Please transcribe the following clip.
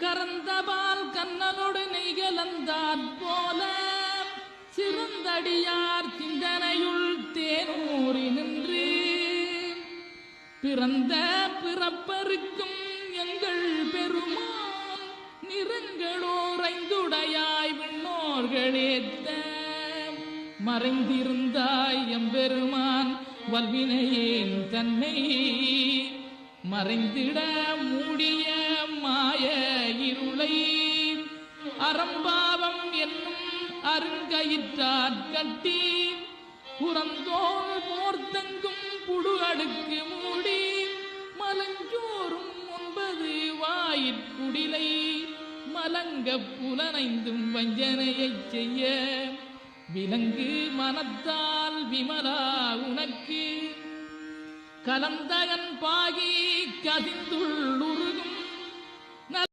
கறந்தபால் கண்ணனோடு நெய்கலந்தாற் போல சிறந்தடியார் சிந்தனையுள் தேனூறி நின்று பிறந்த பிறப்பருக்கும் எங்கள் பெருமான் நிறங்களோரைந்துடையாய் விண்ணோர்களேத்த மறைந்திருந்தாய் எம்பெருமான் வல்வினையேன் தன்னை மறைந்திட மூடிய மாய இருளை அறம்பாவம் என்னும் அருங்கயிற்றாற் கட்டி புறந்தோல் போர்த்தங்கும் புழு அடுக்கு மூடி மலஞ்சோறும் 9 வாயிற்குடிலை மலங்க புலனைந்தும் வஞ்சனையைச் செய்ய விலங்கு மனத்தால் விமலா உனக்கு கலந்தகன் பாகி கதிந்துள்ளுரு